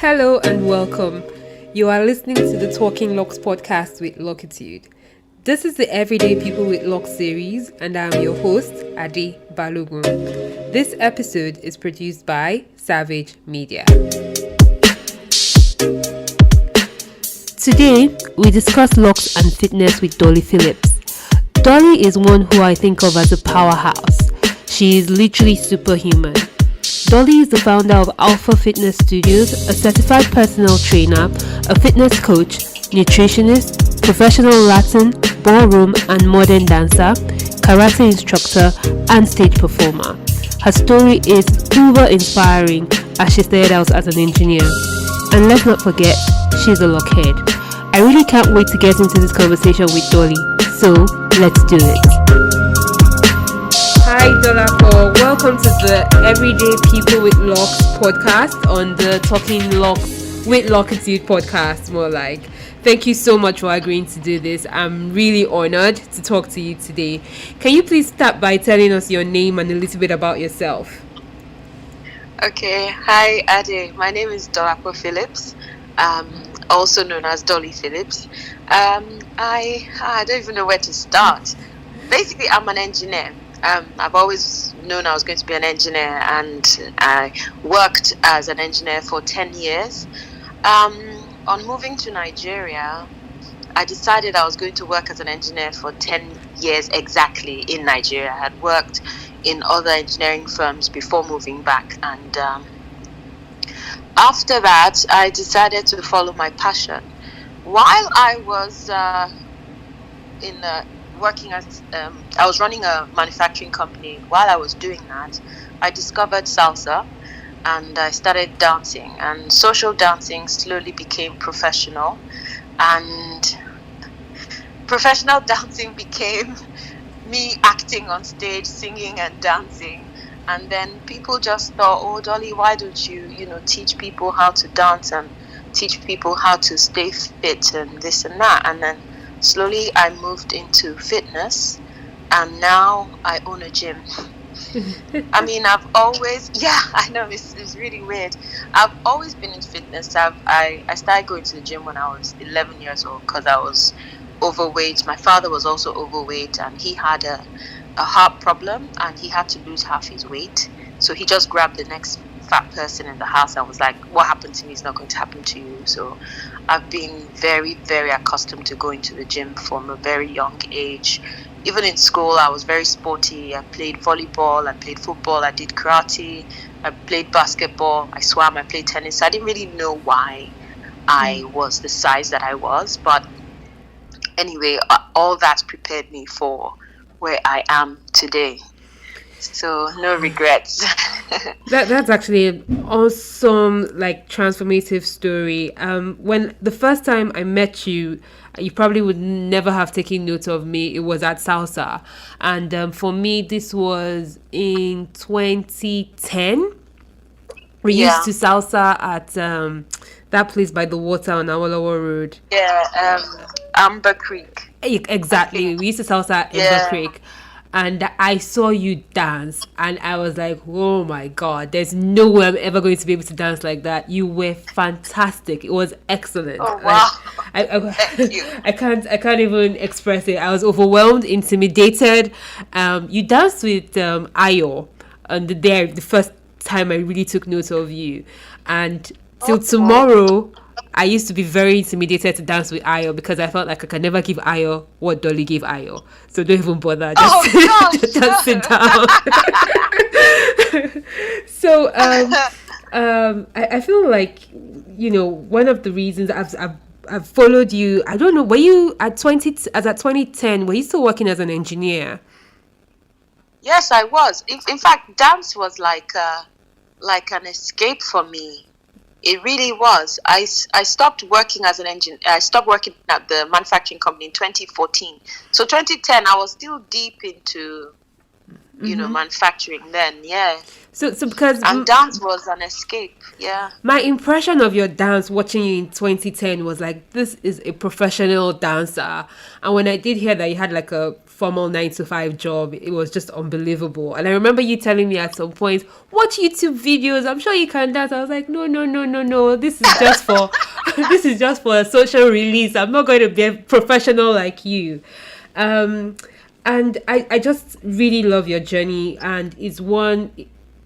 Hello and welcome. You are listening to the Talking Locs podcast with Locitude. This is the Everyday People with Locs series, and I am your host, Ade Balogun. This episode is produced by Savage Media. Today, we discuss locks and fitness with Dolly Phillips. Dolly is one who I think of as a powerhouse. She is literally superhuman. Dolly is the founder of Alpha Fitness Studios, a certified personal trainer, a fitness coach, nutritionist, professional Latin, ballroom and modern dancer, karate instructor, and stage performer. Her story is uber inspiring as she started out as an engineer. And let's not forget, she's a lockhead. I really can't wait to get into this conversation with Dolly, so let's do it. Hi Dolapo, welcome to the Everyday People with Locs podcast on the Talking Locs with Locitude podcast, more like. Thank you so much for agreeing to do this. I'm really honored to talk to you today. Can you please start by telling us your name and a little bit about yourself? Okay, hi Ade. My name is Dolly Phillips, also known as Dolly Phillips. I don't even know where to start. Basically, I'm an engineer. I've always known I was going to be an engineer, and I worked as an engineer for 10 years. On moving to Nigeria, I decided I was going to work as an engineer for 10 years exactly in Nigeria. I had worked in other engineering firms before moving back, and after that, I decided to follow my passion. While I was working as I was running a manufacturing company. While I was doing that, I discovered salsa and I started dancing, and social dancing slowly became professional, and professional dancing became me acting on stage, singing and dancing. And then people just thought, oh Dolly, why don't you teach people how to dance and teach people how to stay fit and this and that. And then slowly I moved into fitness, and now I own a gym. I mean, I know it's really weird. I've always been in fitness. I started going to the gym when I was 11 years old because I was overweight. My father was also overweight, and he had a heart problem, and he had to lose half his weight. So he just grabbed the next fat person in the house and was like, what happened to me is not going to happen to you. So I've been very, very accustomed to going to the gym from a very young age. Even in school, I was very sporty. I played volleyball, I played football, I did karate, I played basketball, I swam, I played tennis. I didn't really know why I was the size that I was. But anyway, all that prepared me for where I am today. So no regrets. That's actually an awesome, transformative story. When the first time I met you, you probably would never have taken note of me. It was at Salsa, and for me, this was in 2010. We used to salsa at that place by the water on Awolowo Road. Yeah, Amber Creek. Exactly. We used to salsa at Amber Creek. And I saw you dance, and I was like, oh my God, there's no way I'm ever going to be able to dance like that. You were fantastic. It was excellent. Oh, wow. Thank you. I can't even express it. I was overwhelmed, intimidated. You danced with Ayo, and the first time I really took note of you. And till tomorrow, I used to be very intimidated to dance with Ayo because I felt like I could never give Ayo what Dolly gave Ayo. So don't even bother. Just sit down. So I feel like one of the reasons I've followed you. I don't know. Were you at 2010? Were you still working as an engineer? Yes, I was. In fact, dance was like an escape for me. It really was. I stopped working as an engineer. I stopped working at the manufacturing company in 2014. So 2010, I was still deep into, manufacturing then. Yeah. So because dance was an escape. Yeah. My impression of your dance watching you in 2010 was like, this is a professional dancer. And when I did hear that you had like a formal 9 to 5 job. It was just unbelievable. And I remember you telling me at some point, watch YouTube videos. I'm sure you can dance. I was like, no, no, no, no, no. This is just for this is just for a social release. I'm not going to be a professional like you. And I just really love your journey, and it's one,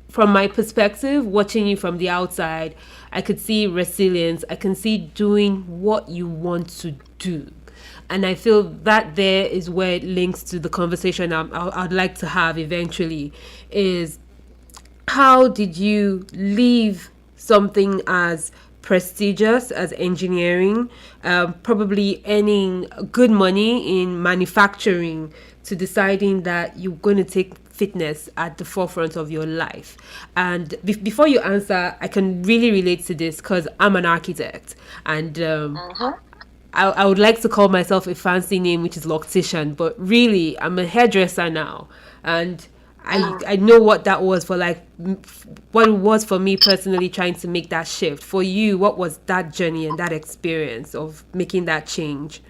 from my perspective, watching you from the outside, I could see resilience. I can see doing what you want to do. And I feel that there is where it links to the conversation I'd like to have eventually, is how did you leave something as prestigious as engineering, probably earning good money in manufacturing, to deciding that you're going to take fitness at the forefront of your life? And before you answer, I can really relate to this because I'm an architect, and I would like to call myself a fancy name, which is loctician, but really I'm a hairdresser now. And I know what that was for, like, what it was for me personally, trying to make that shift. For you, what was that journey and that experience of making that change?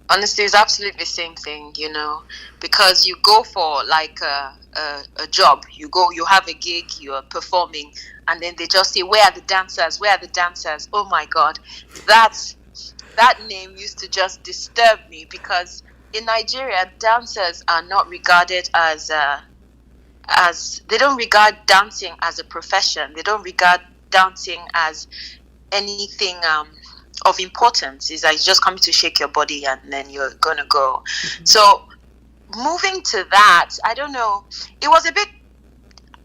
Honestly, it's absolutely the same thing, because you go for like a job, you have a gig, you are performing, and then they just say, where are the dancers? Where are the dancers? Oh my God, that name used to just disturb me, because in Nigeria, dancers are not regarded as they don't regard dancing as a profession. They don't regard dancing as anything of importance. It's like just coming to shake your body and then you're gonna go. Mm-hmm. So moving to that, I don't know. It was a bit.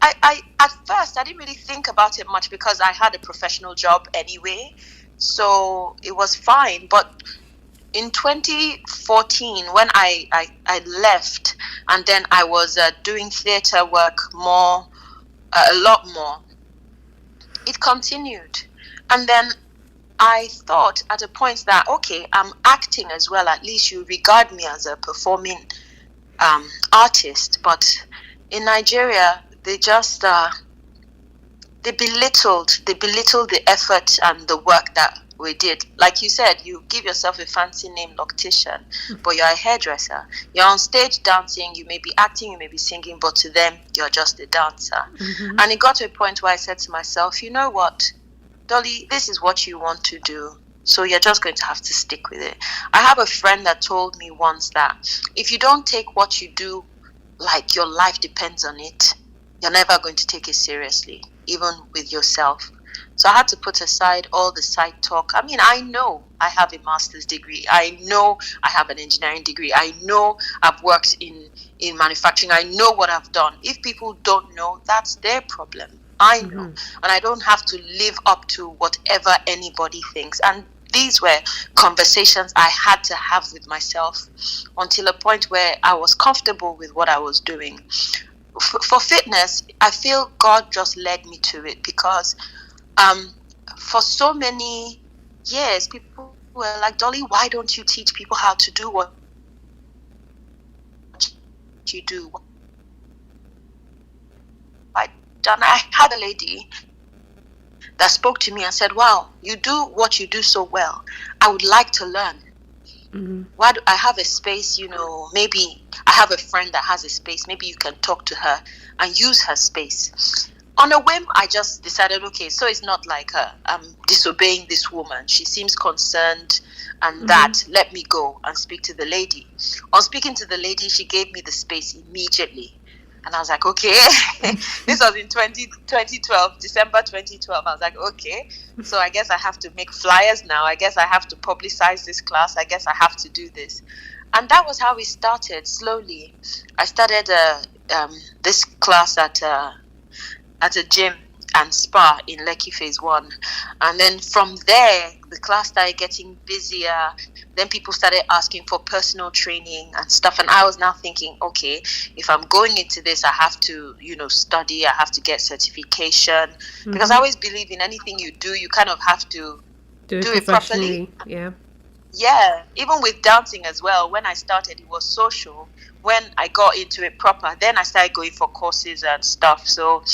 I at first I didn't really think about it much because I had a professional job anyway, so it was fine. But in 2014, when I left, and then I was doing theatre work more, a lot more, it continued. And then I thought at a point that, okay, I'm acting as well. At least you regard me as a performing artist. But in Nigeria, they just they belittled the effort and the work that we did. Like you said, you give yourself a fancy name, loctician, but you're a hairdresser. You're on stage dancing, you may be acting, you may be singing, but to them, you're just a dancer. Mm-hmm. And it got to a point where I said to myself, you know what, Dolly, this is what you want to do, so you're just going to have to stick with it. I have a friend that told me once that if you don't take what you do like your life depends on it, you're never going to take it seriously, even with yourself. So I had to put aside all the side talk. I mean, I know I have a master's degree. I know I have an engineering degree. I know I've worked in manufacturing. I know what I've done. If people don't know, that's their problem. I know. Mm-hmm. And I don't have to live up to whatever anybody thinks. And these were conversations I had to have with myself until a point where I was comfortable with what I was doing. For fitness, I feel God just led me to it because for so many years, people were like, Dolly, why don't you teach people how to do what you do? I had a lady that spoke to me and said, wow, you do what you do so well. I would like to learn. Mm-hmm. Why do I have a space, maybe I have a friend that has a space. Maybe you can talk to her and use her space. On a whim, I just decided, okay, so it's not like I'm disobeying this woman. She seems concerned and that, let me go and speak to the lady. On speaking to the lady, she gave me the space immediately. And I was like, okay, this was in 2012, December 2012. I was like, okay, so I guess I have to make flyers now. I guess I have to publicize this class. I guess I have to do this. And that was how we started slowly. I started this class at a gym and spa in Lekki Phase 1. And then from there, the class started getting busier. Then people started asking for personal training and stuff. And I was now thinking, okay, if I'm going into this, I have to, study. I have to get certification. Mm-hmm. Because I always believe in anything you do, you kind of have to do it properly. Yeah. Yeah. Even with dancing as well. When I started, it was social. When I got into it proper, then I started going for courses and stuff. So,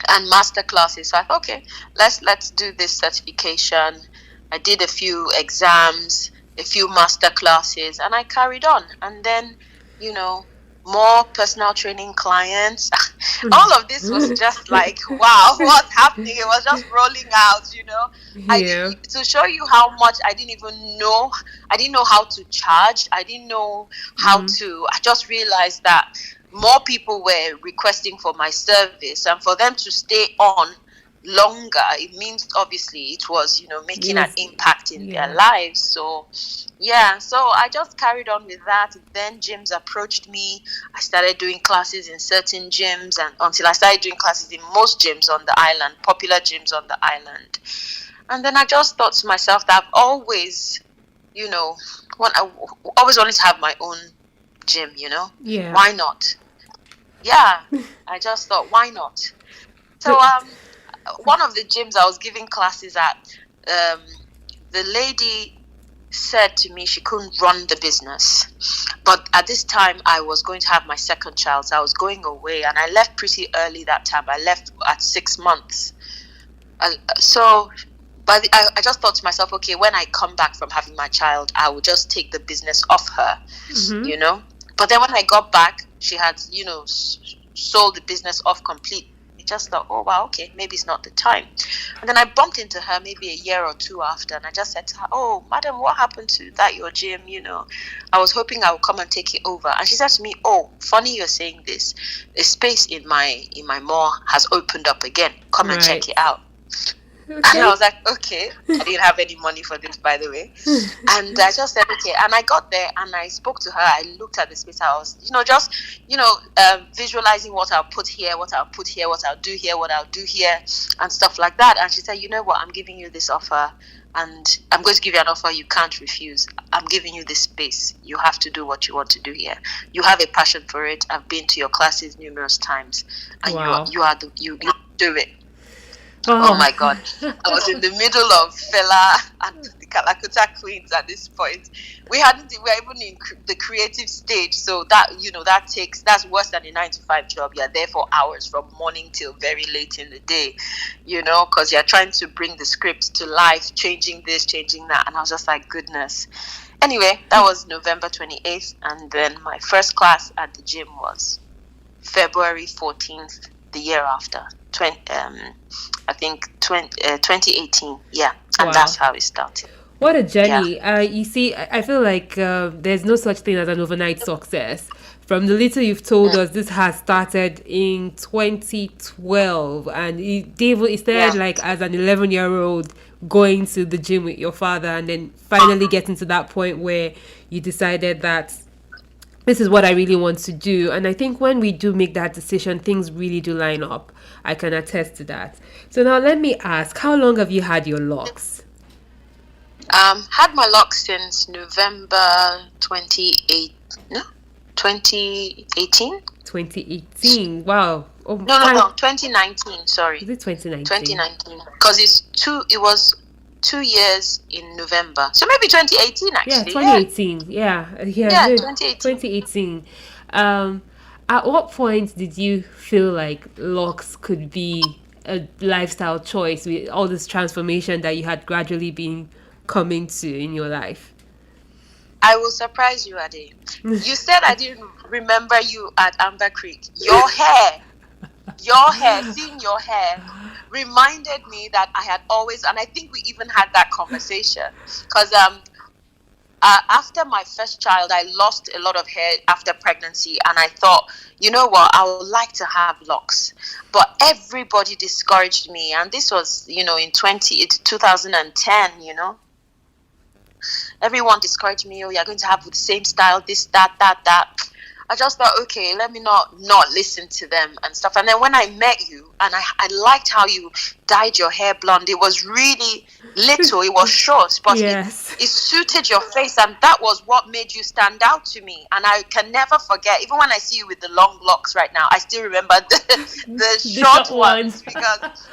and master classes. So I thought, okay, let's do this certification. I did a few exams. a few master classes, and I carried on. And then, more personal training clients. All of this was just like, wow, what's happening? It was just rolling out. Yeah. To show you how much I didn't even know. I didn't know how to charge. I didn't know how to. I just realized that more people were requesting for my service, and for them to stay on longer, it means obviously it was making an impact in their lives. So I just carried on with that. Then gyms approached me. I started doing classes in certain gyms, and until I started doing classes in most gyms on the island, popular gyms on the island. And then I just thought to myself that I've always always wanted to have my own gym. Why not? I just thought, why not? So one of the gyms I was giving classes at, the lady said to me she couldn't run the business. But at this time, I was going to have my second child, so I was going away, and I left pretty early that time. I left at 6 months. I just thought to myself, okay, when I come back from having my child, I will just take the business off her, But then when I got back, she had, sold the business off completely. I just thought, oh wow, okay, maybe it's not the time. And then I bumped into her maybe a year or two after, and I just said to her, oh madam, what happened to that your gym? I was hoping I would come and take it over. And she said to me, oh, funny you're saying this, a space in my mall has opened up again, come and check it out. Okay. And I was like, okay. I didn't have any money for this, by the way. And I just said, okay. And I got there and I spoke to her. I looked at the space. I was, visualizing what I'll put here, what I'll put here, what I'll do here, what I'll do here, and stuff like that. And she said, you know what? I'm giving you this offer, and I'm going to give you an offer you can't refuse. I'm giving you this space. You have to do what you want to do here. You have a passion for it. I've been to your classes numerous times, and you do it. Oh my God. I was in the middle of Fela and the Kalakuta Queens at this point. We were even in the creative stage. So that's worse than a 9-to-5 job. You're there for hours from morning till very late in the day, because you're trying to bring the script to life, changing this, changing that. And I was just like, goodness. Anyway, that was November 28th. And then my first class at the gym was February 14th, the year after. 2018, and that's how it started. What a journey. You see, I feel like there's no such thing as an overnight success. From the little you've told us, this has started in 2012, and it started like as an 11-year-old going to the gym with your father, and then finally getting to that point where you decided that this is what I really want to do. And I think when we do make that decision, things really do line up. I can attest to that. So now let me ask, how long have you had your locks? Had my locks since November 2018. 2018. Wow. No, 2019, sorry. Is it 2019? 2019. Because it was 2 years in November. So maybe 2018 actually. Yeah, 2018. Yeah, 2018. At what point did you feel like locks could be a lifestyle choice with all this transformation that you had gradually been coming to in your life? I will surprise you, Ade. You said I didn't remember you at Amber Creek. Your hair, seeing your hair reminded me that I had always, and I think we even had that conversation, because after my first child, I lost a lot of hair after pregnancy, and I thought, you know what, I would like to have locks, but everybody discouraged me, and this was, in 2010, everyone discouraged me. Oh, you're going to have the same style, this, that. I just thought, okay, let me not listen to them and stuff. And then when I met you, and I liked how you dyed your hair blonde. It was really little, it was short, but it suited your face, and that was what made you stand out to me. And I can never forget, even when I see you with the long locks right now, I still remember the short ones, because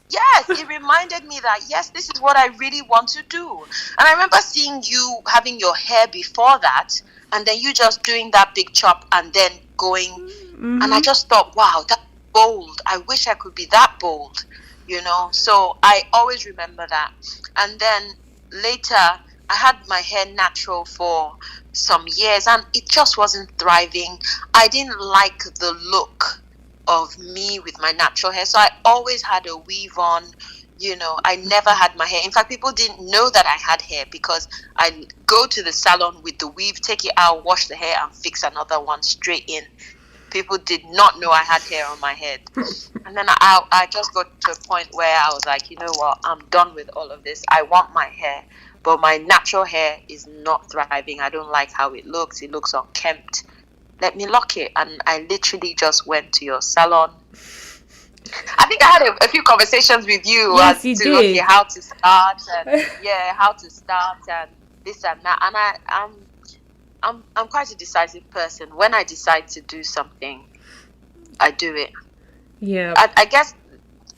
it reminded me that, yes, this is what I really want to do. And I remember seeing you having your hair before that, and then you just doing that big chop and then going. Mm-hmm. And I just thought, wow, that's bold. I wish I could be that bold, So I always remember that. And then later, I had my hair natural for some years, and it just wasn't thriving. I didn't like the look of me with my natural hair, so I always had a weave on. I never had my hair. In fact, people didn't know that I had hair because I go to the salon with the weave, take it out, wash the hair, and fix another one straight in. People did not know I had hair on my head. And then I just got to a point where I was like, you know what, I'm done with all of this. I want my hair, but my natural hair is not thriving. I don't like how it looks. It looks unkempt. Let me lock it. And I literally just went to your salon. I think I had a few conversations with you Yes, you did. Okay, how to start and how to start and this and that. And I'm quite a decisive person. When I decide to do something, I do it. Yeah. I guess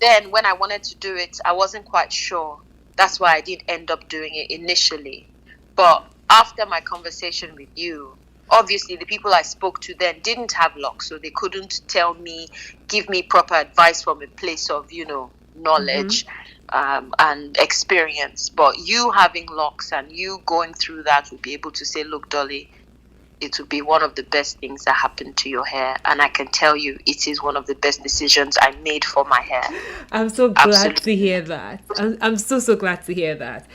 then when I wanted to do it, I wasn't quite sure. That's why I didn't end up doing it initially. But after my conversation with you, obviously the people I spoke to then didn't have locks, so they couldn't give me proper advice from a place of, knowledge and experience. But you having locks and you going through that would be able to say, look, Dolly, it would be one of the best things that happened to your hair. And I can tell you, it is one of the best decisions I made for my hair. I'm so glad to hear that. I'm so glad to hear that.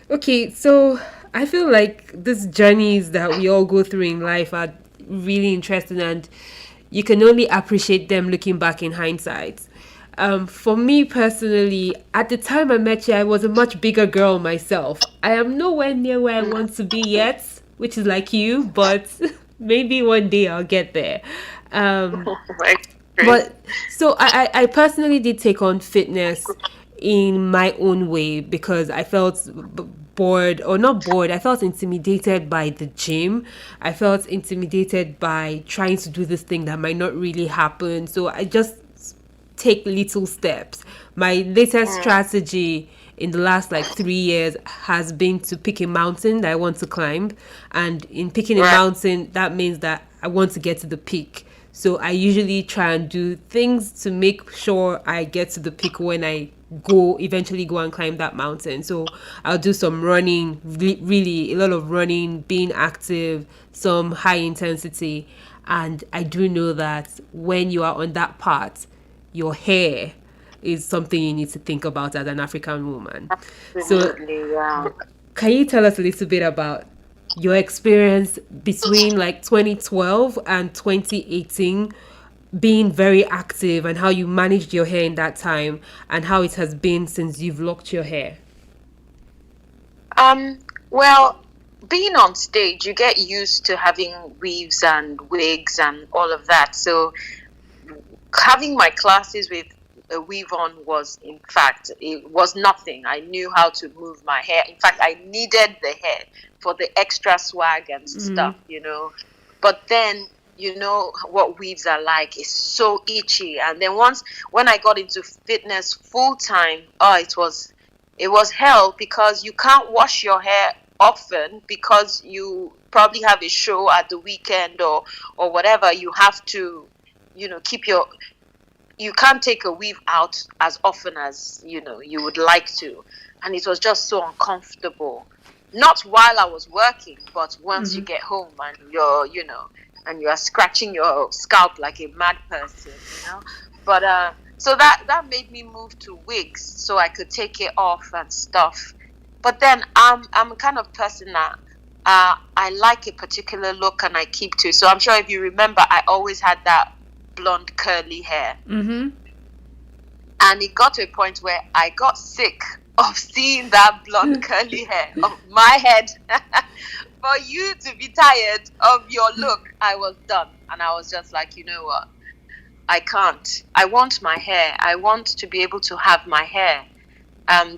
Okay, so I feel like these journeys that we all go through in life are really interesting, and you can only appreciate them looking back in hindsight. For me personally, at the time I met you, I was a much bigger girl myself. I am nowhere near where I want to be yet, which is like you, but maybe one day I'll get there. But so I personally did take on fitness in my own way because I felt bored, or not bored, I felt intimidated by the gym. I felt intimidated by trying to do this thing that might not really happen. So I just take little steps. My latest strategy in the last 3 years has been to pick a mountain that I want to climb. And in picking a mountain, that means that I want to get to the peak. So I usually try and do things to make sure I get to the peak when I eventually go and climb that mountain. So I'll do some running, really a lot of running, being active, some high intensity. And I do know that when you are on that path, your hair is something you need to think about as an African woman. Absolutely, so can you tell us a little bit about your experience between 2012 and 2018 being very active, and how you managed your hair in that time, and how it has been since you've locked your hair? Well, being on stage, you get used to having weaves and wigs and all of that. So having my classes with a weave on was, in fact, it was nothing. I knew how to move my hair. In fact, I needed the hair for the extra swag and stuff, But then, what weaves are like. It's so itchy. And then when I got into fitness full time, it was hell, because you can't wash your hair often because you probably have a show at the weekend or whatever. You have to, you can't take a weave out as often as, you would like to. And it was just so uncomfortable. Not while I was working, but once you get home and you're, and you are scratching your scalp like a mad person, But so that made me move to wigs so I could take it off and stuff. But then I'm a kind of person that I like a particular look and I keep to it. So I'm sure if you remember, I always had that blonde curly hair. And it got to a point where I got sick of seeing that blonde curly hair of my head. For you to be tired of your look, I was done. And I was just like, you know what? I can't. I want my hair. I want to be able to have my hair.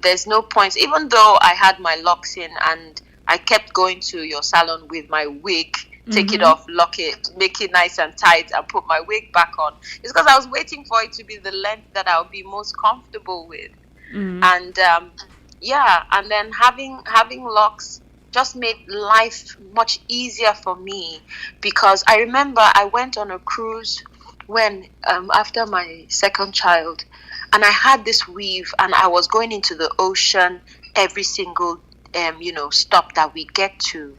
There's no point. Even though I had my locks in and I kept going to your salon with my wig, take it off, lock it, make it nice and tight, and put my wig back on. It's because I was waiting for it to be the length that I would be most comfortable with. And and then having locks just made life much easier for me, because I remember I went on a cruise when after my second child, and I had this weave, and I was going into the ocean every single stop that we get to,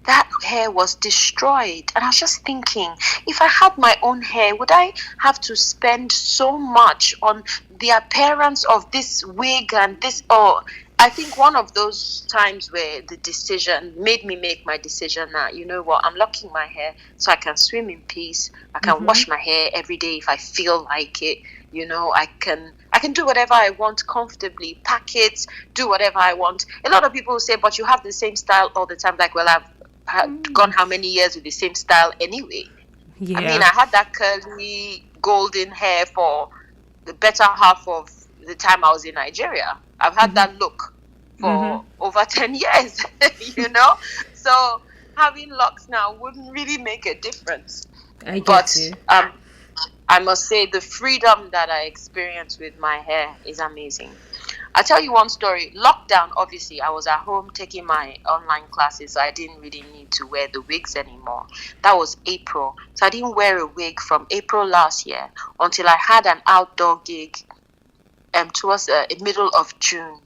that hair was destroyed. And I was just thinking, if I had my own hair, would I have to spend so much on the appearance of this wig and this? Or I think one of those times where the decision made me make my decision that, you know what, I'm locking my hair so I can swim in peace. I can wash my hair every day if I feel like it. I can do whatever I want comfortably, pack it, do whatever I want. A lot of people will say, but you have the same style all the time. Like, well, I've gone how many years with the same style anyway? Yeah. I mean, I had that curly golden hair for the better half of the time I was in Nigeria. I've had that look for over 10 years, So having locks now wouldn't really make a difference. I get you. I must say the freedom that I experience with my hair is amazing. I'll tell you one story. Lockdown, obviously, I was at home taking my online classes, so I didn't really need to wear the wigs anymore. That was April. So I didn't wear a wig from April last year until I had an outdoor gig towards the middle of June.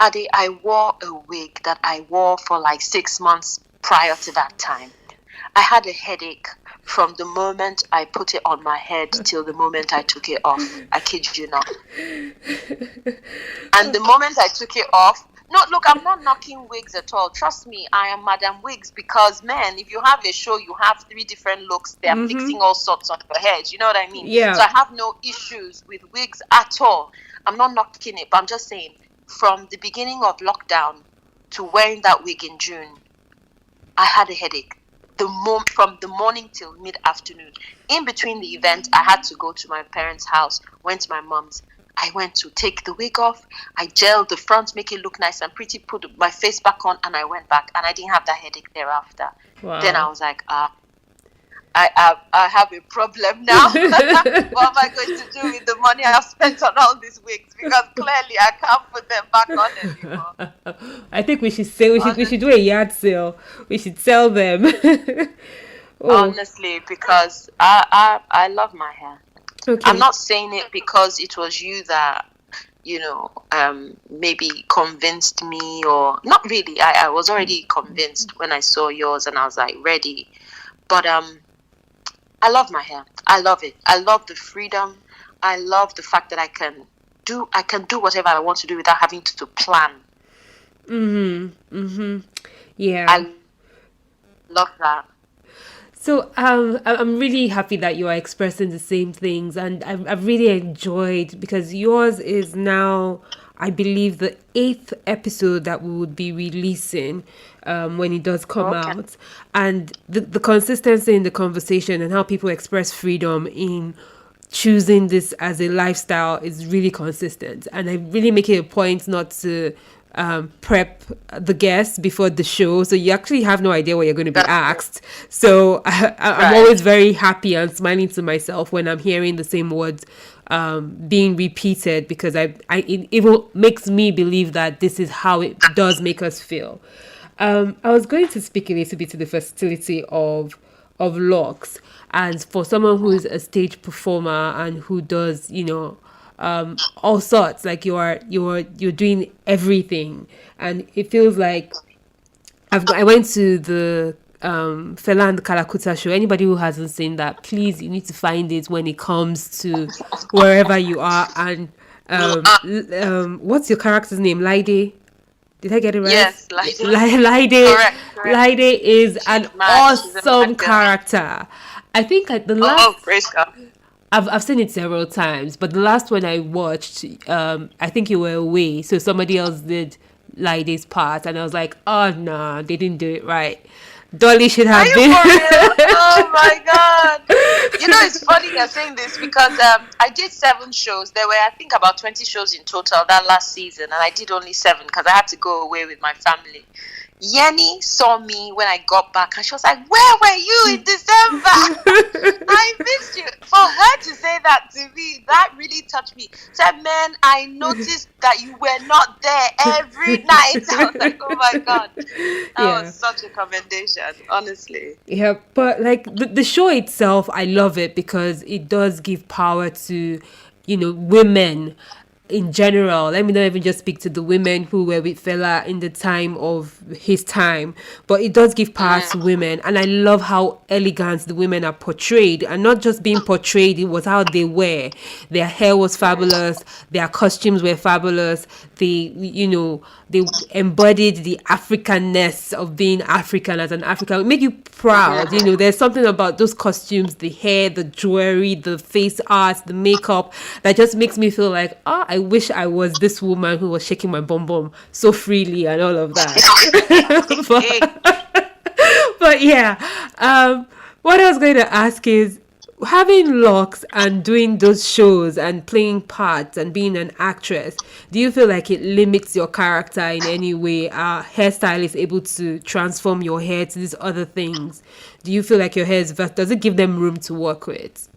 Ade, I wore a wig that I wore for like 6 months prior to that time. I had a headache from the moment I put it on my head till the moment I took it off. I kid you not. And the moment I took it off, no, look, I'm not knocking wigs at all. Trust me, I am Madam Wigs, because, man, if you have a show, you have 3 different looks. They're fixing all sorts on your head. You know what I mean? Yeah. So I have no issues with wigs at all. I'm not knocking it, but I'm just saying, from the beginning of lockdown to wearing that wig in June, I had a headache. From the morning till mid-afternoon. In between the event, I had to go to my parents' house, went to my mom's. I went to take the wig off. I gelled the front, make it look nice and pretty, put my face back on, and I went back. And I didn't have that headache thereafter. Wow. Then I was like, I have a problem now. What am I going to do with the money I've spent on all these wigs? Because clearly I can't put them back on anymore. I think we should do a yard sale. We should sell them. Honestly, because I love my hair. Okay. I'm not saying it because it was you that maybe convinced me, or not really. I was already convinced when I saw yours, and I was like ready. But I love my hair. I love it. I love the freedom. I love the fact that I can do whatever I want to do without having to plan. Yeah. I love that. So I'm really happy that you are expressing the same things, and I've really enjoyed, because yours is now, I believe, the 8th episode that we would be releasing when it does come out. And the consistency in the conversation and how people express freedom in choosing this as a lifestyle is really consistent. And I really make it a point not to prep the guests before the show, so you actually have no idea what you're going to be asked. So I'm always very happy and smiling to myself when I'm hearing the same words being repeated, because it even makes me believe that this is how it does make us feel. I was going to speak a little bit to the versatility of Locs, and for someone who is a stage performer and who does all sorts, like you're doing everything, and it feels like I went to the Fela and Kalakuta show. Anybody who hasn't seen that, please, you need to find it when it comes to wherever you are. And what's your character's name? Laide? Did I get it right? Yes, Laide. Correct. Laide is an awesome character. I think the last. Praise God. I've seen it several times, but the last one I watched, I think you were away, so somebody else did Laide's part, and I was like, oh no, they didn't do it right. Dolly should have been. Oh my God! It's funny you're saying this, because I did 7 shows. There were, I think, about 20 shows in total that last season, and I did only 7 because I had to go away with my family. Yenny saw me when I got back, and she was like, where were you in December? I missed you. For her to say that to me, that really touched me. Said, man, I noticed that you were not there every night. I was like, oh my God. That was such a commendation, honestly. Yeah, but like the show itself, I love it because it does give power to, women. in general. Let me not even just speak to the women who were with Fela in the time of his time, but it does give power to women. And I love how elegant the women are portrayed, and not just being portrayed, it was how they were. Their hair was fabulous, their costumes were fabulous. They embodied the Africanness of being African as an African. It make you proud. There's something about those costumes, the hair, the jewelry, the face art, the makeup, that just makes me feel like, I wish I was this woman who was shaking my bum bum so freely and all of that. but yeah, what I was going to ask is, having locks and doing those shows and playing parts and being an actress, do you feel like it limits your character in any way? Are hairstylists able to transform your hair to these other things? Do you feel like your hair is does it give them room to work with?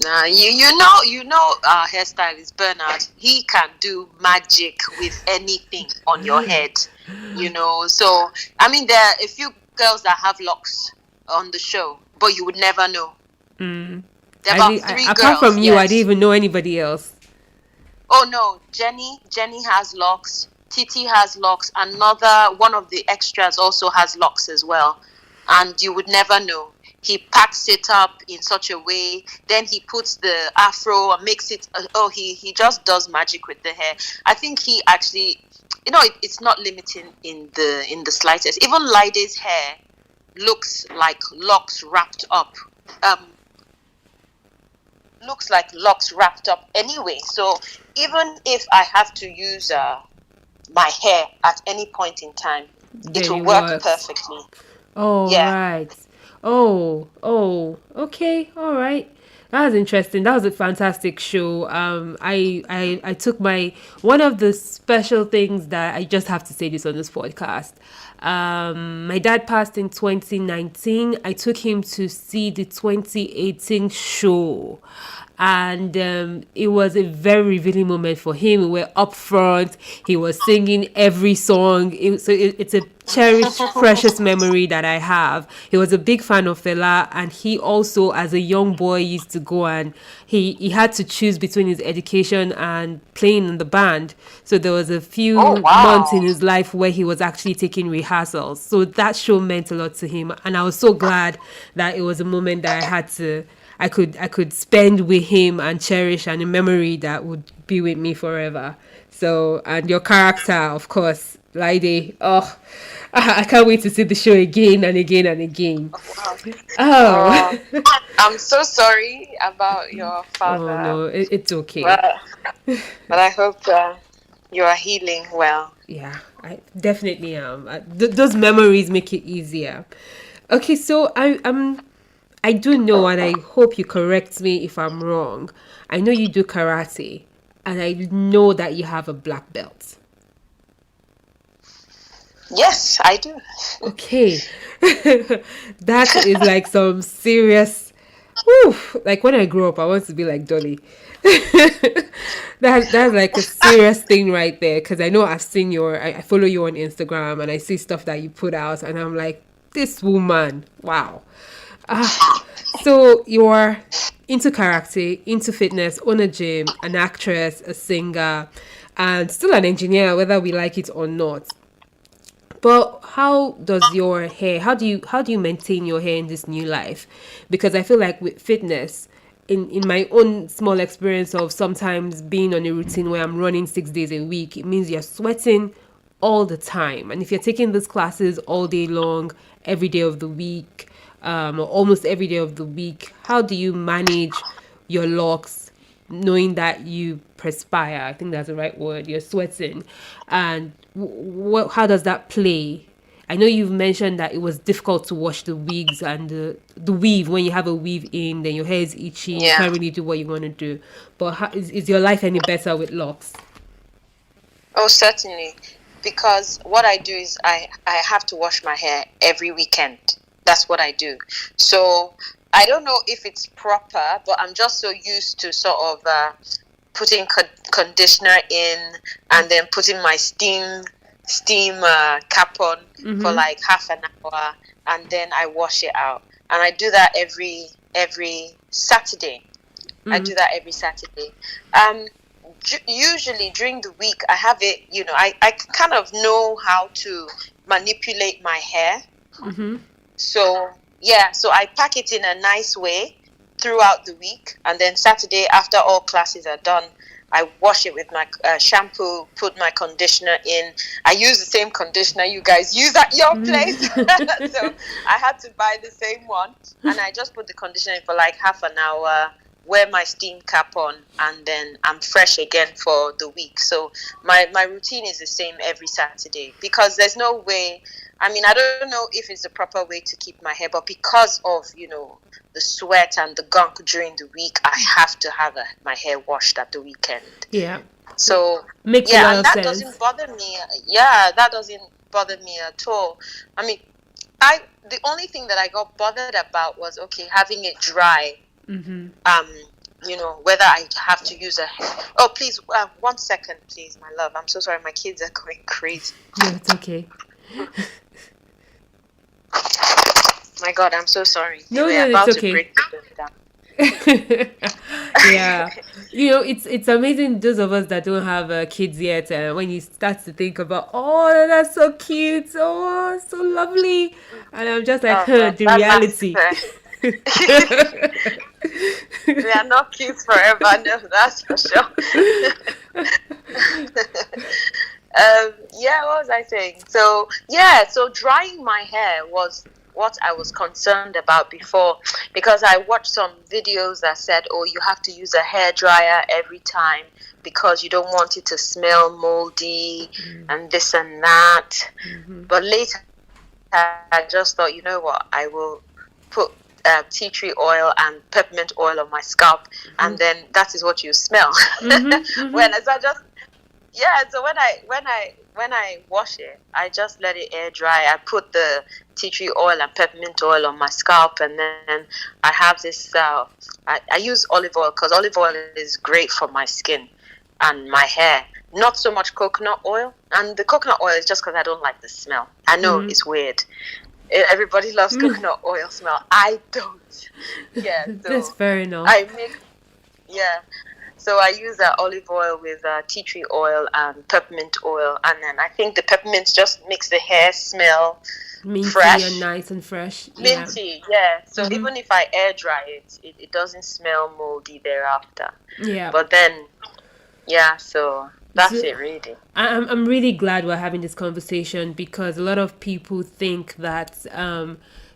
Nah, hairstylist Bernard. He can do magic with anything on your head. So I mean, there are a few girls that have locks on the show, but you would never know. There are about three girls. Apart from you, yes. I didn't even know anybody else. Oh no, Jenny has locks. Titi has locks. Another one of the extras also has locks as well, and you would never know. He packs it up in such a way, then he puts the afro and makes it. He just does magic with the hair. I think he actually, it's not limiting in the slightest. Even Laide's hair looks like locks wrapped up. Looks like locks wrapped up anyway. So even if I have to use my hair at any point in time, it will work perfectly. Oh, yeah. Right. Oh, okay, all right. That was interesting. That was a fantastic show. I took one of the special things that I just have to say this on this podcast. My dad passed in 2019. I took him to see the 2018 show. And it was a very revealing moment for him. We were up front. He was singing every song. It's a cherished, precious memory that I have. He was a big fan of Fela, and he also, as a young boy, used to go and he had to choose between his education and playing in the band. So there was a few months in his life where he was actually taking rehearsals. So that show meant a lot to him, and I was so glad that it was a moment that I could spend with him and cherish, and a memory that would be with me forever. So, and your character, of course, Laide. I can't wait to see the show again and again and again. I'm so sorry about your father. Oh no, it's okay. But I hope you are healing well. Yeah, I definitely am. Those memories make it easier. Okay, so I do know, and I hope you correct me if I'm wrong. I know you do karate, and I know that you have a black belt. Yes, I do. Okay. That is like some serious... like when I grow up, I want to be like Dolly. That's like a serious thing right there, because I know I've seen I follow you on Instagram, and I see stuff that you put out, and I'm like, this woman, wow. So you're into karate, into fitness, own a gym, an actress, a singer, and still an engineer, whether we like it or not. But how does your hair, how do you maintain your hair in this new life? Because I feel like with fitness, in my own small experience of sometimes being on a routine where I'm running 6 days a week, it means you're sweating all the time. And if you're taking these classes all day long, every day of the week, or almost every day of the week, how do you manage your locks, knowing that you perspire? I think that's the right word. You're sweating, and how does that play? I know you've mentioned that it was difficult to wash the wigs and the weave. When you have a weave in, then your hair is itchy. Yeah. You can't really do what you want to do. But is your life any better with locks? Oh, certainly. Because what I do is I have to wash my hair every weekend. That's what I do. So I don't know if it's proper, but I'm just so used to sort of putting conditioner in and then putting my steam cap on for like half an hour, and then I wash it out. And I do that every Saturday. I do that every Saturday. usually during the week, I have it, I kind of know how to manipulate my hair. Mm-hmm. So, yeah, so I pack it in a nice way throughout the week. And then Saturday, after all classes are done, I wash it with my shampoo, put my conditioner in. I use the same conditioner you guys use at your place. So I had to buy the same one. And I just put the conditioner in for like half an hour, wear my steam cap on, and then I'm fresh again for the week. So my routine is the same every Saturday, because there's no way. I mean, I don't know if it's the proper way to keep my hair, but because of, the sweat and the gunk during the week, I have to have my hair washed at the weekend. Yeah. So, Makes a lot and of that sense. doesn't bother me. Yeah, that doesn't bother me at all. I mean, the only thing that I got bothered about was, having it dry. Mm-hmm. Whether I have to use Oh, please, 1 second, please, my love. I'm so sorry. My kids are going crazy. Yeah, it's okay. My God, I'm so sorry. No, about it's okay. To break them down. Yeah, it's amazing, those of us that don't have kids yet, when you start to think about, oh, that's so cute, oh, so lovely, and I'm just like, the reality. They are not cute forever, no, that's for sure. What was I saying? So drying my hair was what I was concerned about before, because I watched some videos that said, you have to use a hair dryer every time because you don't want it to smell moldy and this and that. Mm-hmm. But later I just thought, you know what, I will put tea tree oil and peppermint oil on my scalp, and then that is what you smell. Mm-hmm. So when I wash it, I just let it air dry. I put the tea tree oil and peppermint oil on my scalp, and then I have this. I use olive oil because olive oil is great for my skin and my hair. Not so much coconut oil, and the coconut oil is just because I don't like the smell. I know it's weird. Everybody loves coconut oil smell. I don't. Yeah, so that's fair enough. So I use olive oil with tea tree oil and peppermint oil, and then I think the peppermint just makes the hair smell minty fresh and nice and fresh. Minty, yeah. So even if I air dry it doesn't smell moldy thereafter. Yeah. But then, so that's it really. I'm really glad we're having this conversation, because a lot of people think that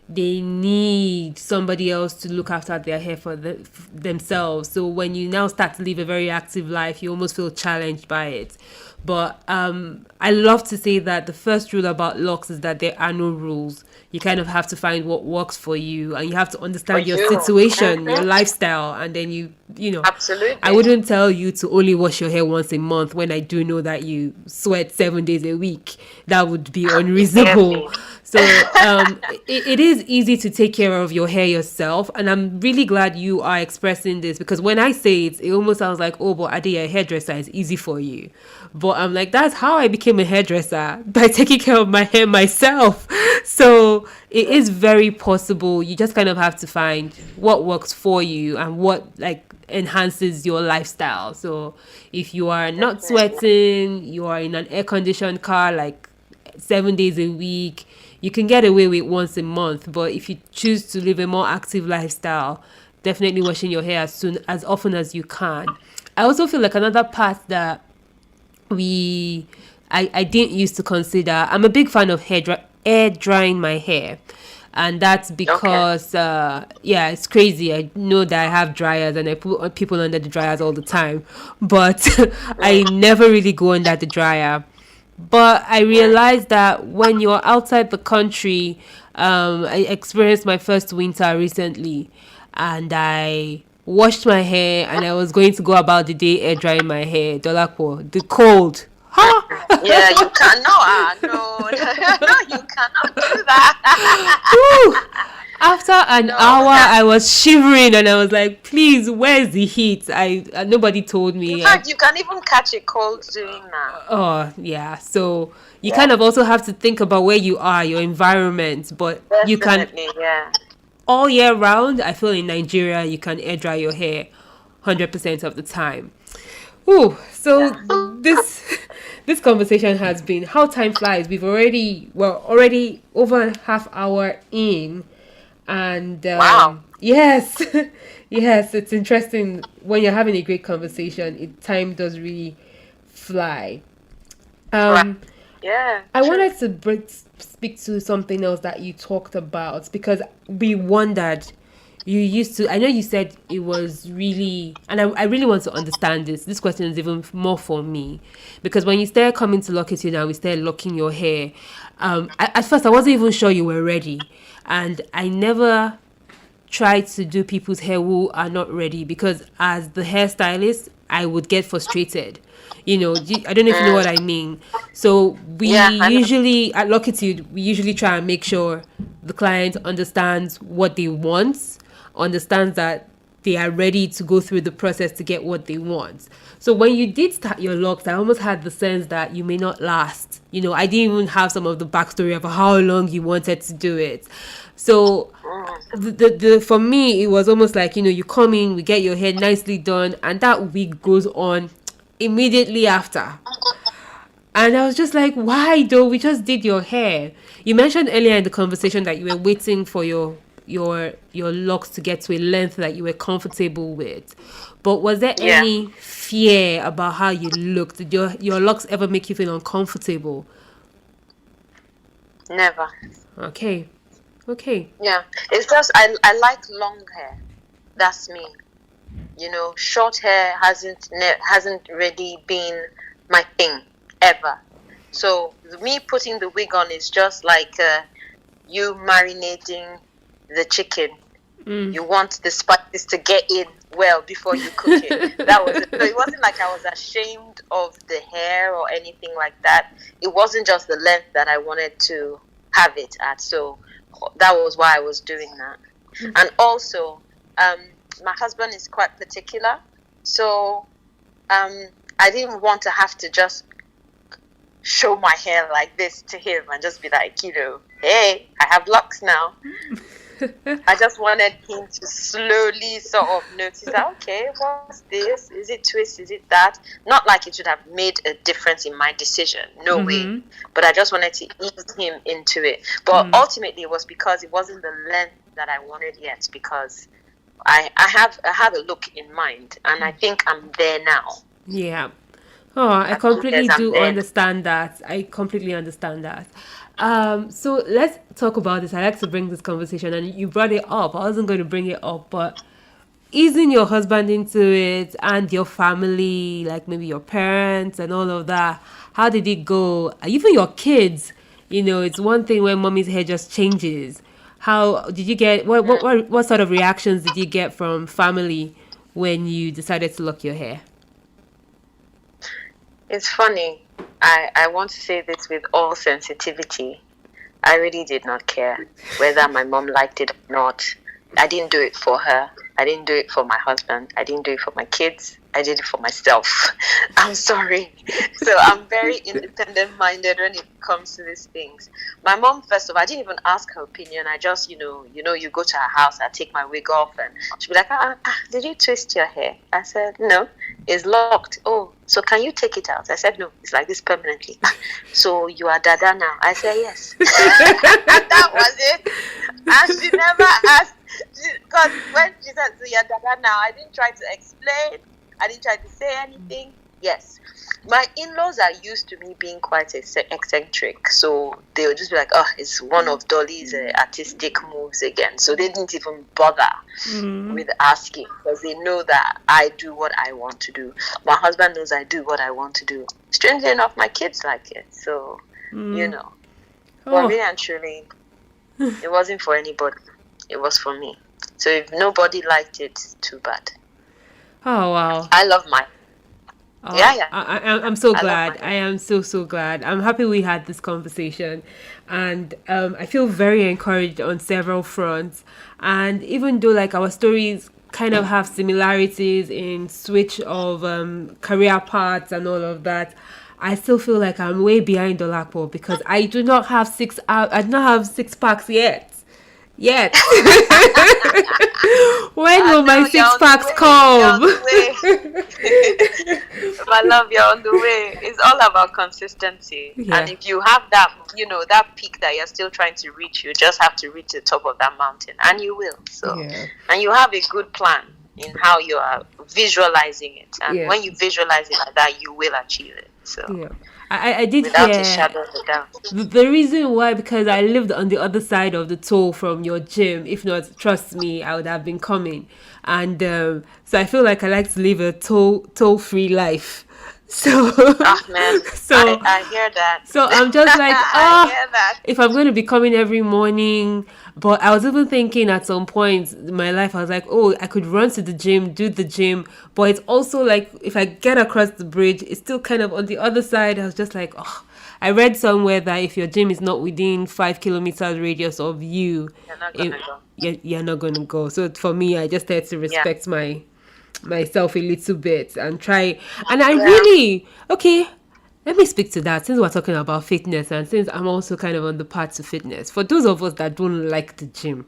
they need somebody else to look after their hair for themselves. So when you now start to live a very active life, you almost feel challenged by it. But I love to say that the first rule about locks is that there are no rules. You kind of have to find what works for you, and you have to understand your situation, your lifestyle, and then you know. Absolutely. I wouldn't tell you to only wash your hair once a month when I do know that you sweat 7 days a week. That would be unreasonable. So it is easy to take care of your hair yourself, and I'm really glad you are expressing this, because when I say it almost sounds like, oh, but Adi, a hairdresser is easy for you. But I'm like, that's how I became a hairdresser, by taking care of my hair myself. So it is very possible. You just kind of have to find what works for you and what enhances your lifestyle. So if you are not sweating, you are in an air-conditioned car 7 days a week, you can get away with once a month. But if you choose to live a more active lifestyle, definitely washing your hair as often as you can. I also feel like another part that I didn't used to consider, I'm a big fan of air drying my hair. And that's because, it's crazy. I know that I have dryers and I put people under the dryers all the time. But I never really go under the dryer. But I realized that when you're outside the country, I experienced my first winter recently. And I washed my hair and I was going to go about the day air drying my hair. The cold. Yeah, you can't. No, you cannot do that. After an hour, I was shivering and I was like, please, where's the heat? Nobody told me. In fact, you can even catch a cold doing that. Oh, yeah. So you kind of also have to think about where you are, your environment. But you can, all year round, I feel in Nigeria, you can air dry your hair 100% of the time. Ooh, so Yeah. this conversation has been, how time flies. We're already over half hour in, and Wow. yes, yes, it's interesting when you're having a great conversation. Time does really fly. Right. Um, Yeah. I True. wanted to speak to something else that you talked about, because we wondered. You used to, I know you said it was really, and I really want to understand this. This question is even more for me, because when you started coming to Locitude and we started locking your hair, at first I wasn't even sure you were ready. And I never try to do people's hair who are not ready, because as the hairstylist I would get frustrated. I don't know if you know what Mm. I mean. So we Yeah. I know. usually at Locitude, we usually try and make sure the client understands what they want, understands that they are ready to go through the process to get what they want. So when you did start your locks, I almost had the sense that you may not last. I didn't even have some of the backstory of how long you wanted to do it. So Mm. for me, it was almost like, you come in, we get your hair nicely done, and that week goes on immediately after. And I was just like, why though? We just did your hair. You mentioned earlier in the conversation that you were waiting for your locks to get to a length that you were comfortable with. But was there Yeah. any fear about how you looked? Did your locks ever make you feel uncomfortable? Never. Okay. Okay. Yeah. It's just I like long hair. That's me. Short hair hasn't really been my thing ever. So me putting the wig on is just like you marinating the chicken. You want the spices to get in well before you cook it. That was it. So it wasn't like I was ashamed of the hair or anything like that. It wasn't just the length that I wanted to have it at. So that was why I was doing that. And also, my husband is quite particular. So I didn't want to have to just show my hair like this to him and just be like, hey, I have locks now. I just wanted him to slowly sort of notice that, okay, what's this? Is it twist? Is it that? Not like it should have made a difference in my decision. No way. But I just wanted to ease him into it. But ultimately, it was because it wasn't the length that I wanted yet, because I have a look in mind, and I think I'm there now. Yeah. Oh, I As good as completely I'm do there. understand that. I completely understand that. So let's talk about this. I like to bring this conversation, and you brought it up. I wasn't going to bring it up, but easing your husband into it and your family, like maybe your parents and all of that. How did it go? Even your kids. It's one thing when mommy's hair just changes. How did you get? What sort of reactions did you get from family when you decided to lock your hair? It's funny. I want to say this with all sensitivity. I really did not care whether my mom liked it or not. I didn't do it for her. I didn't do it for my husband. I didn't do it for my kids. I did it for myself. I'm sorry. So I'm very independent minded when it comes to these things. My mom, first of all, I didn't even ask her opinion. I just, you go to her house, I take my wig off, and she'll be like, did you twist your hair? I said, no, it's locked. Oh, so can you take it out? I said, no, it's like this permanently. So you are Dada now? I said, yes. And that was it. And she never asked, because when she said, so you're Dada now, I didn't try to explain. I didn't try to say anything. Yes. My in-laws are used to me being quite eccentric. So they would just be like, oh, it's one of Dolly's artistic moves again. So they didn't even bother with asking, because they know that I do what I want to do. My husband knows I do what I want to do. Strangely enough, my kids like it. So, But really and truly, it wasn't for anybody. It was for me. So if nobody liked it, too bad. Oh, wow. I love my. Yeah. I'm so I love glad. my. I am so glad. I'm happy we had this conversation. And I feel very encouraged on several fronts. And even though like our stories kind of have similarities in switch of career paths and all of that, I still feel like I'm way behind Dolapo, because I do not have I do not have six packs yet. Yet. When I will my know you're six on the packs way. You're on come? the way. My love, you're on the way. It's all about consistency. And Yeah. if you have that, that peak that you're still trying to reach, you just have to reach the top of that mountain, and you will. So, Yeah. and you have a good plan in how you are visualizing it. And Yeah. when you visualize it like that, you will achieve it. So, Yeah. I did without a hear shadow of a doubt. the reason why, because I lived on the other side of the toll from your gym. If not, trust me, I would have been coming. And so I feel like I like to live a toll free life. So Ah, man, so I hear that. so I'm just like, I hear that. if I'm going to be coming every morning. But I was even thinking at some point in my life, I was like, oh, I could run to the gym, do the gym. But it's also like, if I get across the bridge, it's still kind of on the other side. I was just like, oh, I read somewhere that if your gym is not within 5 kilometers radius of you, You're not gonna go. you're not going to go. So for me, I just had to Yeah. respect myself a little bit and try. And I Yeah. really, okay, let me speak to that since we're talking about fitness and since I'm also kind of on the path to fitness. For those of us that don't like the gym,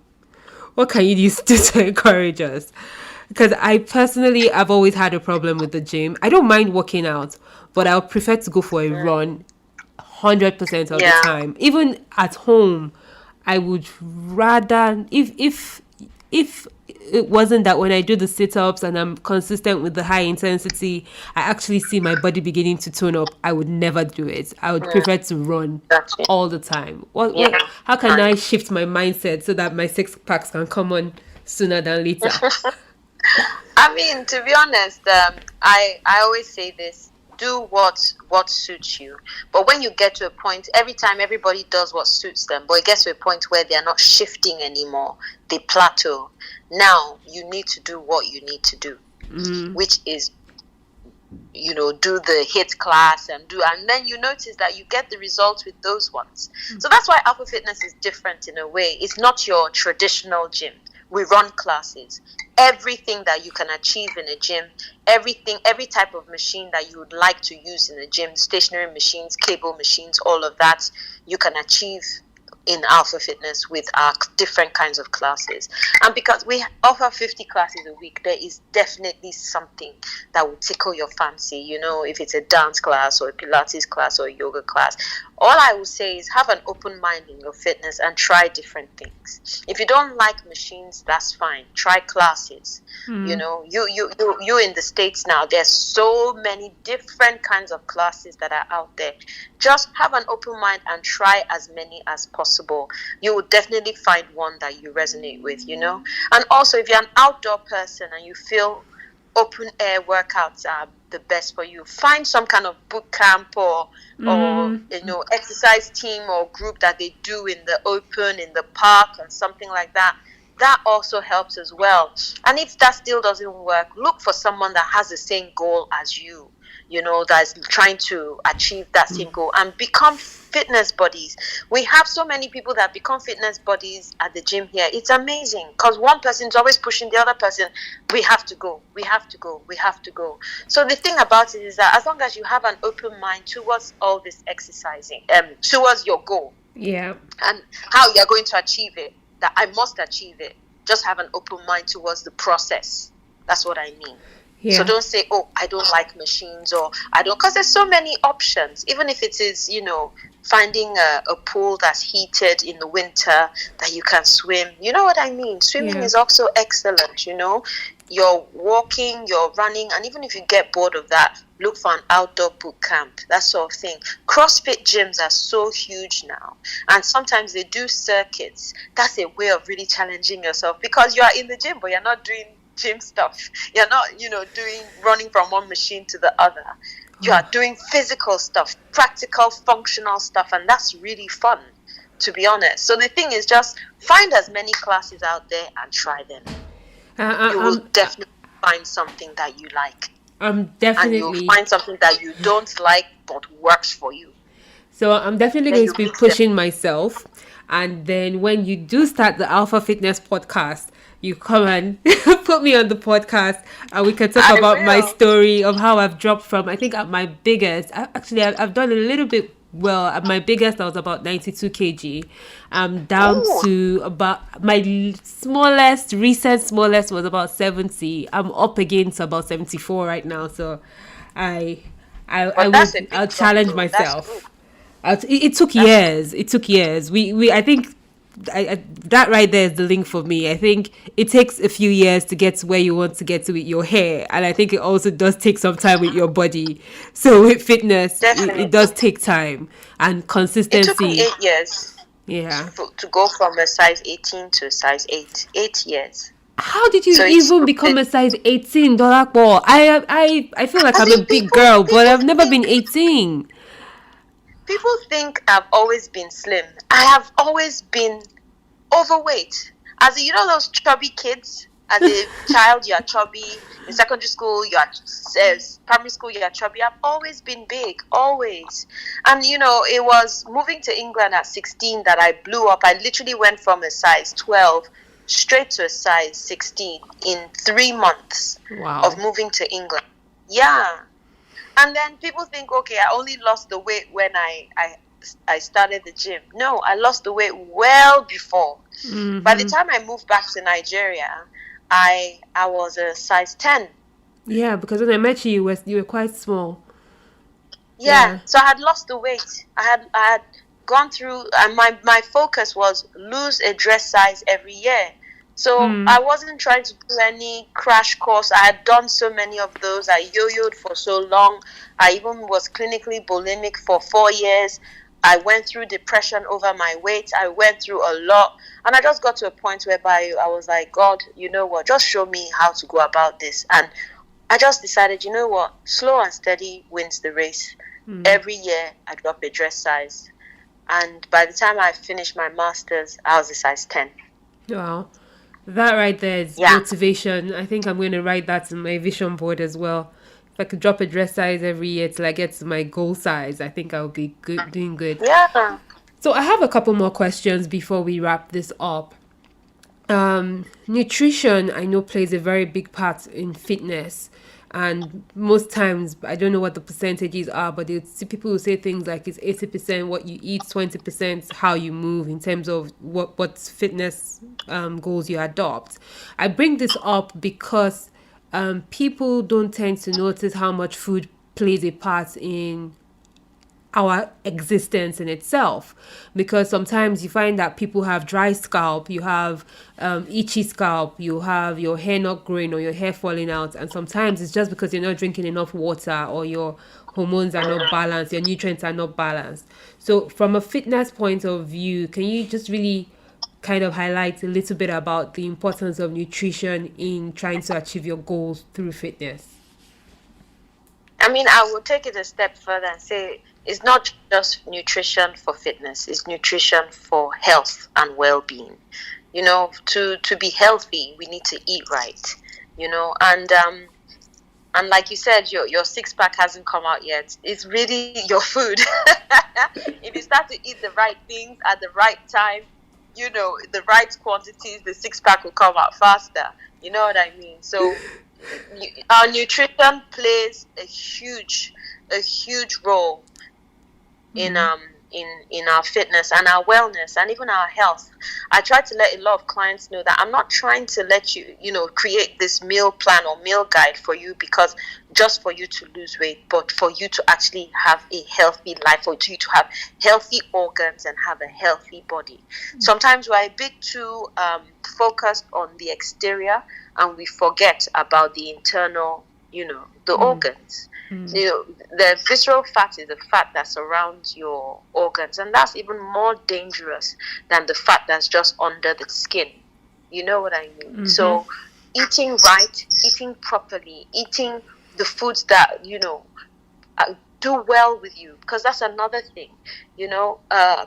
what can you use to encourage us? Because I personally, I've always had a problem with the gym. I don't mind working out, but I'll prefer to go for a run 100% of the Yeah. time. Even at home, I would rather, if it wasn't that when I do the sit-ups and I'm consistent with the high intensity, I actually see my body beginning to tone up, I would never do it. I would prefer to run Gotcha. all the time. Yeah. How can I shift my mindset so that my six packs can come on sooner than later? I mean, to be honest, I always say this: do what suits you. But when you get to a point, every time everybody does what suits them, but it gets to a point where they are not shifting anymore, they plateau. Now you need to do what you need to do, which is do the HIIT class and then you notice that you get the results with those ones. So that's why Alpha Fitness is different in a way. It's not your traditional gym. We run classes. Everything that you can achieve in a gym, every type of machine that you would like to use in a gym, stationary machines, cable machines, all of that, you can achieve in Alpha Fitness with our different kinds of classes. And because we offer 50 classes a week, there is definitely something that will tickle your fancy, if it's a dance class or a Pilates class or a yoga class. All I will say is have an open mind in your fitness and try different things. If you don't like machines, that's fine. Try classes. You in the States now, there's so many different kinds of classes that are out there. Just have an open mind and try as many as possible. You will definitely find one that you resonate with, And also, if you're an outdoor person and you feel open air workouts are the best for you, find some kind of boot camp or exercise team or group that they do in the open, in the park and something like that. That also helps as well. And if that still doesn't work, look for someone that has the same goal as you, that's trying to achieve that same goal, and become fitness buddies. We have so many people that become fitness buddies at the gym here. It's amazing because one person's always pushing the other person. We have to go. We have to go. We have to go. So the thing about it is that as long as you have an open mind towards all this exercising, towards your goal, Yeah. and how you're going to achieve it, that I must achieve it, just have an open mind towards the process. That's what I mean. Yeah. So don't say, oh, I don't like machines, or I don't, because there's so many options. Even if it is, finding a pool that's heated in the winter that you can swim. You know what I mean? Swimming is also excellent, You're walking, you're running, and even if you get bored of that, look for an outdoor boot camp, that sort of thing. CrossFit gyms are so huge now, and sometimes they do circuits. That's a way of really challenging yourself, because you are in the gym, but you're not doing gym stuff. You're not, doing running from one machine to the other. You are doing physical stuff, practical, functional stuff, and that's really fun, to be honest. So the thing is, just find as many classes out there and try them. You will definitely find something that you like. And you'll find something that you don't like but works for you. So I'm definitely going to be pushing myself. And then when you do start the Alpha Fitness podcast, you come and put me on the podcast and we can talk about my story of how I've dropped from, I think at my biggest, I've done a little bit well, at my biggest, I was about 92 kg. I'm down Oh, to about my smallest, recent smallest was about 70. I'm up against about 74 right now. So I, I but that's a would, big I'll jump, challenge though. That's good. myself. It took That's years. It took years. I think that right there is the link for me. I think it takes a few years to get to where you want to get to with your hair, and I think it also does take some time with your body. So with fitness, it does definitely. take time and It took me consistency. 8 years Yeah. to go from a size 18 to a size 8. 8 years. How did you So it's even become it, a size 18 dollar ball? I feel like I I'm a think big girl, but people I've never been think 18. people think I've always been slim. I have always been overweight. As you know, those chubby kids. As a child, you are chubby. In secondary school, you are primary school, you are chubby. I've always been big, always. And it was moving to England at 16 that I blew up. I literally went from a size 12 straight to a size 16 in 3 months of Wow. moving to England. Yeah. And then people think, okay, I only lost the weight when I started the gym. No, I lost the weight well before. By the Mm-hmm. time I moved back to Nigeria, I was a size 10. Yeah, because when I met you, you were quite small. Yeah, Yeah. so I had lost the weight. I had gone through, and my focus was lose a dress size every year. So Mm. I wasn't trying to do any crash course. I had done so many of those. I yo-yoed for so long. I even was clinically bulimic for 4 years. I went through depression over my weight. I went through a lot. And I just got to a point whereby I was like, God, you know what? Just show me how to go about this. And I just decided, you know what? Slow and steady wins the race. Mm. Every year I drop a dress size. And by the time I finished my master's, I was a size 10. Wow. That right there is Yeah. motivation. I think I'm going to write that in my vision board as well. If I could drop a dress size every year till I get to my goal size, I think I'll be good, doing good. Yeah. So I have a couple more questions before we wrap this up. Nutrition, I know, plays a very big part in fitness. And most times, I don't know what the percentages are, but see people who say things like it's 80% what you eat, 20% how you move in terms of what fitness goals you adopt. I bring this up because people don't tend to notice how much food plays a part in our existence in itself, because sometimes you find that people have dry scalp, you have itchy scalp, you have your hair not growing or your hair falling out, and sometimes it's just because you're not drinking enough water or your hormones are not balanced, your nutrients are not balanced. So from a fitness point of view, can you just really kind of highlight a little bit about the importance of nutrition in trying to achieve your goals through fitness? I mean, I will take it a step further and say it's not just nutrition for fitness, it's nutrition for health and well-being. To be healthy, we need to eat right, and like you said, your six-pack hasn't come out yet. It's really your food. If you start to eat the right things at the right time, the right quantities, the six-pack will come out faster. You know what I mean? So our nutrition plays a huge role in in our fitness and our wellness and even our health. I try to let a lot of clients know that I'm not trying to let you create this meal plan or meal guide for you because just for you to lose weight, but for you to actually have a healthy life, for you to have healthy organs and have a healthy body. Sometimes we're a bit too focused on the exterior and we forget about the internal, the organs. The visceral fat is the fat that surrounds your organs, and that's even more dangerous than the fat that's just under the skin. You know what I mean? So eating right, eating properly, eating the foods that do well with you, because that's another thing.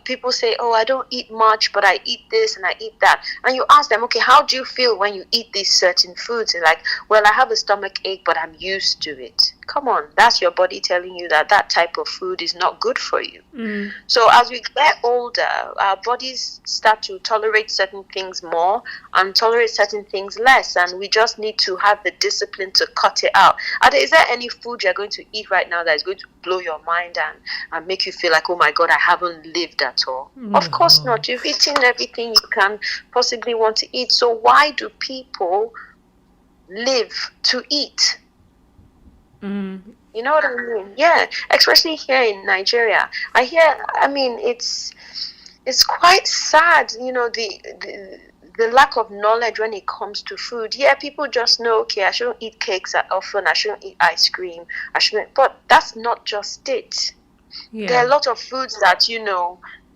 People say, oh, I don't eat much, but I eat this and I eat that, and you ask them, okay, how do you feel when you eat these certain foods? And like, well, I have a stomach ache, but I'm used to it. Come on, that's your body telling you that that type of food is not good for you. So as we get older, our bodies start to tolerate certain things more and tolerate certain things less, and we just need to have the discipline to cut it out. Is there any food you're going to eat right now that is going to blow your mind and make you feel like, oh my God, I haven't lived at all? Of course not. You've eaten everything you can possibly want to eat. So why do people live to eat? You know what I mean? Yeah, especially here in Nigeria. It's quite sad, the lack of knowledge when it comes to food. Yeah, people just know, okay, I shouldn't eat cakes that often, I shouldn't eat ice cream, but that's not just it. Yeah. There are a lot of foods that,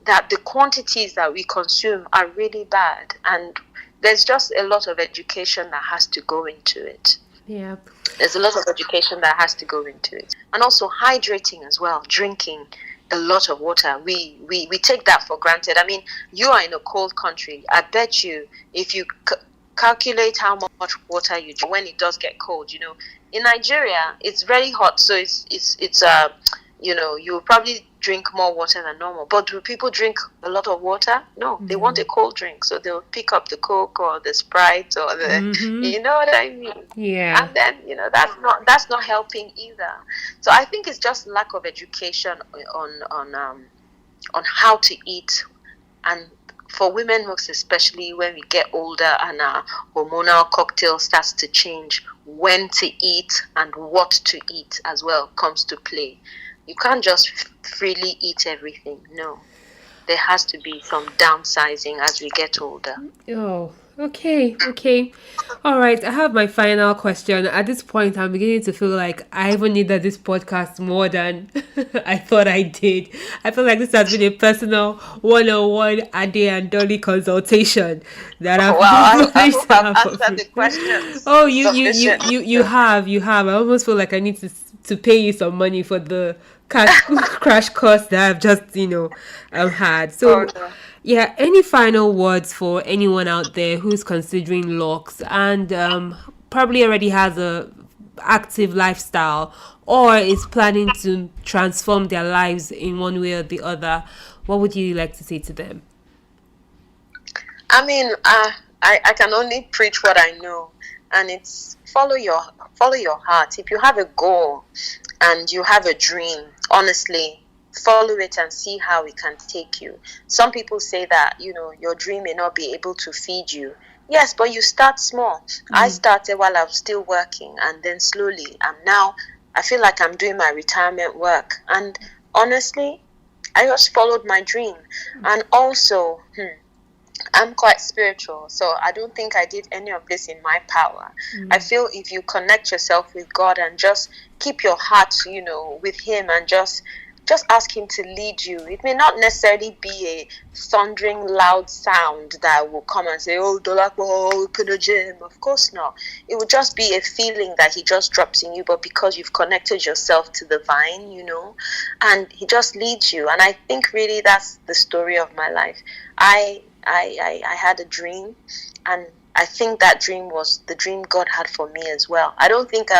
that the quantities that we consume are really bad, and there's just a lot of education that has to go into it. Yeah. There's a lot of education that has to go into it. And also hydrating as well, drinking a lot of water. We take that for granted. I mean, you are in a cold country. I bet you if you calculate how much water you drink when it does get cold, in Nigeria, it's very hot. So you'll probably drink more water than normal. But do people drink a lot of water? No, they want a cold drink. So they'll pick up the Coke or the Sprite or the, you know what I mean? Yeah. And then, that's not helping either. So I think it's just lack of education on how to eat. And for women, most especially when we get older and our hormonal cocktail starts to change, when to eat and what to eat as well comes to play. You can't just freely eat everything. No. There has to be some downsizing as we get older. Oh, okay. All right, I have my final question. At this point, I'm beginning to feel like I even needed this podcast more than I thought I did. I feel like this has been a personal 101 Ade and Dolly consultation that I hope I've answered the questions. Oh, you have. I almost feel like I need to pay you some money for the crash course that I've just had. So yeah, any final words for anyone out there who's considering Locs and probably already has a active lifestyle or is planning to transform their lives in one way or the other? What would you like to say to them? I mean, I can only preach what I know, and it's follow your heart. If you have a goal and you have a dream, honestly, follow it and see how it can take you. Some people say that, your dream may not be able to feed you. Yes, but you start small. I started while I was still working, and then slowly, and now I feel like I'm doing my retirement work. And honestly, I just followed my dream. And also, I'm quite spiritual, so I don't think I did any of this in my power. I feel if you connect yourself with God and just keep your heart, with Him, and just ask Him to lead you. It may not necessarily be a thundering loud sound that will come and say, oh, Dolakbo, open a gym. Of course not. It will just be a feeling that He just drops in you, but because you've connected yourself to the vine, and He just leads you. And I think really that's the story of my life. I had a dream, and I think that dream was the dream God had for me as well. I don't think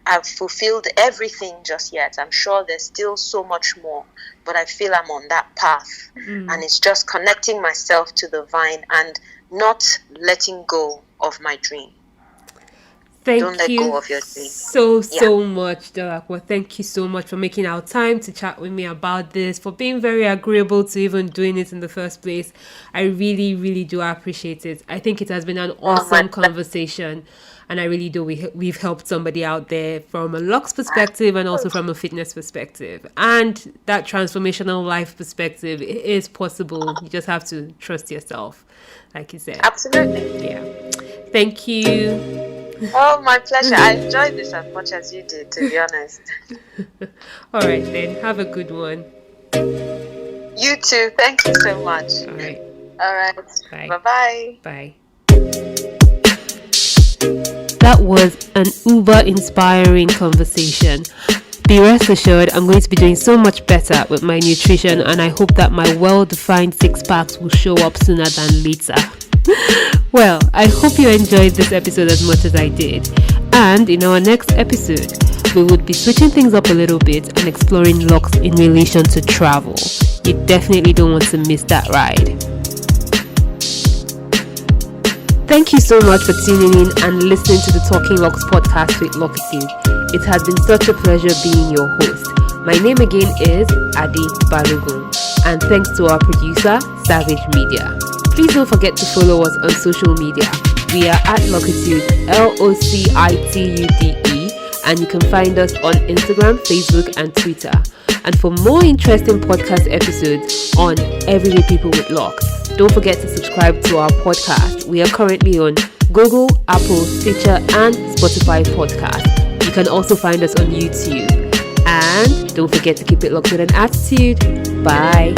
I've fulfilled everything just yet. I'm sure there's still so much more, but I feel I'm on that path. And it's just connecting myself to the vine and not letting go of my dream. Don't let go of your dream. So much, Dolakwa. Thank you so much for making our time to chat with me about this, for being very agreeable to even doing it in the first place. I really, really do appreciate it. I think it has been an awesome conversation, and I really do. We've helped somebody out there from a Locs perspective and also from a fitness perspective. And that transformational life perspective is possible. You just have to trust yourself, like you said. Absolutely. Yeah. Thank you. Oh, my pleasure. I enjoyed this as much as you did, to be honest. All right, then. Have a good one. You too. Thank you so much. All right. Bye. Bye-bye. Bye. That was an uber-inspiring conversation. Be rest assured, I'm going to be doing so much better with my nutrition, and I hope that my well-defined six-packs will show up sooner than later. Well, I hope you enjoyed this episode as much as I did. And in our next episode, we would be switching things up a little bit and exploring locks in relation to travel. You definitely don't want to miss that ride. Thank you so much for tuning in and listening to the Talking Locs podcast with Locitude. It has been such a pleasure being your host. My name again is Adi Balogun, and thanks to our producer, Savage Media. Please don't forget to follow us on social media. We are at Locitude, LOCITUDE, and you can find us on Instagram, Facebook, and Twitter. And for more interesting podcast episodes on Everyday People with Locs, don't forget to subscribe to our podcast. We are currently on Google, Apple, Stitcher, and Spotify podcast. You can also find us on YouTube. And don't forget to keep it locked with an attitude. Bye.